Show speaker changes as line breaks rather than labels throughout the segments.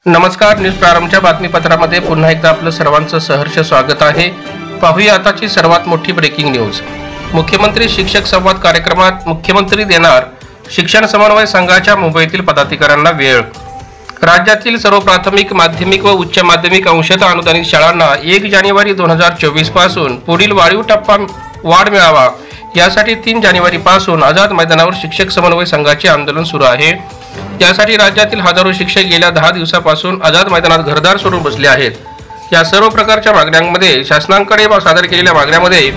नमस्कार, न्यूज प्रारंभच्या बातमीपत्रामध्ये पुन्हा एकदा आपलं सर्वांचं सहर्ष स्वागत आहे। पाहूया आताची सर्वात मोठी ब्रेकिंग न्यूज। मुख्यमंत्री शिक्षक संवाद कार्यक्रमात मुख्यमंत्री देणार शिक्षण समन्वय संघाच्या मुंबईतील पदाधिकाऱ्यांना वेळ। राज्यातील सर्व प्राथमिक, माध्यमिक व उच्च माध्यमिक अंशतः अनुदानित शाळांना 1 जानेवारी 2024 पासून पुढील वाढीव टप्पा वाढ मिळावा यासाठी 3 जानेवारी पासून आझाद मैदानावर शिक्षक समन्वय संघाचे आंदोलन सुरू आहे। यासाठी राज्यातील हजारो शिक्षक गेल्या 10 दिवसापासून आझाद मैदानात घरदार सोडून बसले आहेत। या सर्व प्रकारच्या मागण्यांमध्ये शासनाकडे सादर केलेल्या मागण्यांमध्ये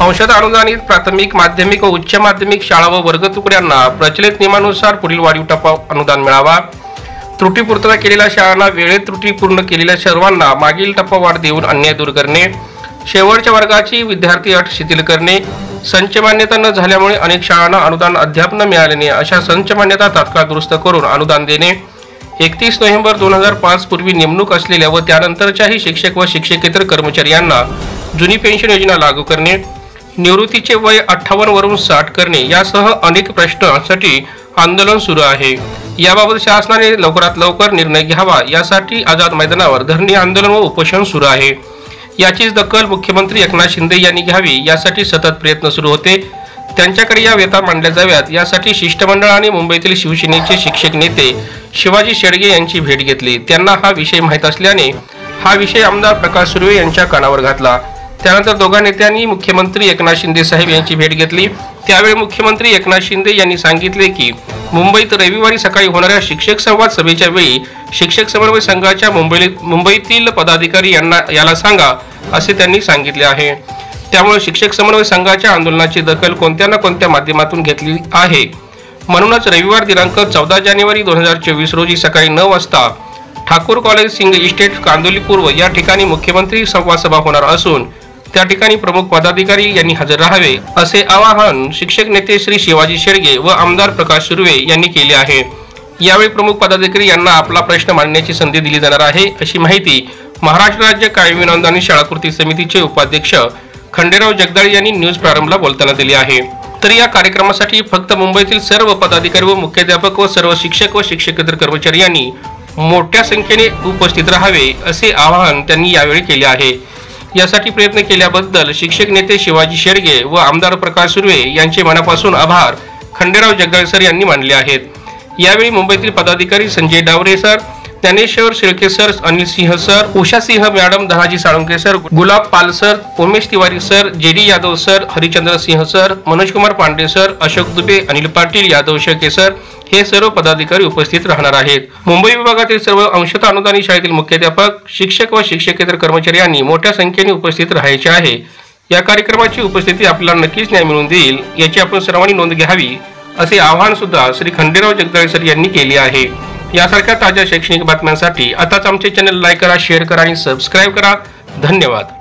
अंशतः अनुदानित प्राथमिक, माध्यमिक व उच्च माध्यमिक शाळा व वर्ग तुकड्यांना प्रचलित नियमानुसार पुढील वाढीव टप्पा अनुदान मिळावा, त्रुटी पूर्तता केलेल्या शाळांना वेळेत त्रुटी पूर्ण केलेल्या सर्वांना मागील टप्पा वाढ देऊन अन्याय दूर करणे, शेवटच्या वर्गाची विद्यार्थी अट शिथिल करणे, संच मान्यता न झाल्यामुळे अनेक शाळांना अनुदान अद्याप न मिळाल्याने अशा संच मान्यता तात्काळ दुरुस्त करून अनुदान देणे, 31 नोव्हेंबर 2005 पूर्वी नेमणूक असलेल्या व त्यानंतरच्याही शिक्षक व शिक्षकेतर कर्मचारी यांना जुनी पेन्शन योजना लागू करणे, निवृत्तीचे वय 58 वरून 60 करणे यासह अनेक प्रश्नांसाठी आंदोलन सुरू आहे। याबाबत शासनाने लवकरात लवकर निर्णय घ्यावा यासाठी आझाद मैदानावर धरणे आंदोलन व उपोषण सुरू आहे। याचीच दखल मुख्यमंत्री एकनाथ शिंदे यांनी घ्यावी यासाठी सतत प्रयत्न सुरू होते। त्यांच्याकडे या व्यथा मांडल्या जाव्यात यासाठी शिष्टमंडळाने मुंबईतील शिवसेनेचे शिक्षक नेते शिवाजी शेडगे यांची भेट घेतली। त्यांना हा विषय माहीत असल्याने हा विषय आमदार प्रकाश सुर्वे यांच्या कानावर घातला। त्यानंतर दोघा नेत्यांनी मुख्यमंत्री एकनाथ शिंदे साहेब यांची भेट घेतली। त्यावेळी मुख्यमंत्री एकनाथ शिंदे यांनी सांगितले की मुंबईत रविवारी सकाळी होणाऱ्या शिक्षक संवाद सभेच्या वेळी शिक्षक समन्वय संघाच्या मुंबईतील पदाधिकारी याला सांगा असे त्यांनी सांगितले आहे। त्यामुळे शिक्षक समन्वय संघाच्या आंदोलनाची दखल कोणत्या ना कोणत्या माध्यमातून घेतली आहे। म्हणूनच रविवार दिनांक 14 जानेवारी 2024 रोजी सकाळी 9 वाजता ठाकूर कॉलेज सिंग इस्टेट कांदोली पूर्व या ठिकाणी मुख्यमंत्री संवाद सभा होणार असून त्या ठिकाणी प्रमुख पदाधिकारी यांनी हजर राहावे असे आवाहन शिक्षक नेते श्री शिवाजी शेडगे व आमदार प्रकाश सुर्वे यांनी केले आहे। यावेळी प्रमुख पदाधिकारी यांना आपला प्रश्न मांडण्याची संधी दिली जाणार आहे अशी माहिती महाराष्ट्र राज्य कायमी अनुदानित शाळा कृती समितीचे उपाध्यक्ष खंडेराव जगदाळे यांनी न्यूज प्रारंभला बोलताना दिली आहे। तर या कार्यक्रमासाठी फक्त मुंबईतील सर्व पदाधिकारी व मुख्याध्यापक व सर्व शिक्षक व शिक्षकेतर कर्मचारी यांनी मोठ्या संख्येने उपस्थित राहावे असे आवाहन त्यांनी यावेळी केले आहे। यासाठी प्रयत्न केल्याबद्दल शिक्षक नेते शिवाजी शेडगे व आमदार प्रकाश सुर्वे यांचे मनापासून आभार खंडेराव जगदाळे सर यांनी मानले आहेत। यावेळी मुंबईतील पदाधिकारी Sanjay Daware sir, Dnyaneshwar Shilke sir, Anil Singh sir, Usha Singh madam, Dhanaji Salunke sir, Gulab Pal sir, Umesh Tiwari sir, JD Yadav sir, Harichandra Singh sir, Manoj Kumar Pandey sir, Ashok Dubey, Anil Patil, Yadav Shelke sir हे सर्व पदाधिकारी उपस्थित राहणार आहेत। मुंबई विभागातील सर्व अंशतः अनुदानित शाळेतील मुख्याध्यापक, शिक्षक व शिक्षकेतर कर्मचारी यांनी मोठ्या संख्येने उपस्थित राहायचे आहे। या कार्यक्रमाची उपस्थिती आपल्याला नक्कीच न्याय मिळवून देईल याची आपण सर्वांनी नोंद घ्यावी असे आवाहन सुद्धा श्री खंडेराव जगदाळे सर यांनी केले आहे। यासारख्या ताज्या शैक्षणिक बातम्यांसाठी आताच आमचे चॅनल लाईक करा, शेअर करा आणि सबस्क्राईब करा। धन्यवाद।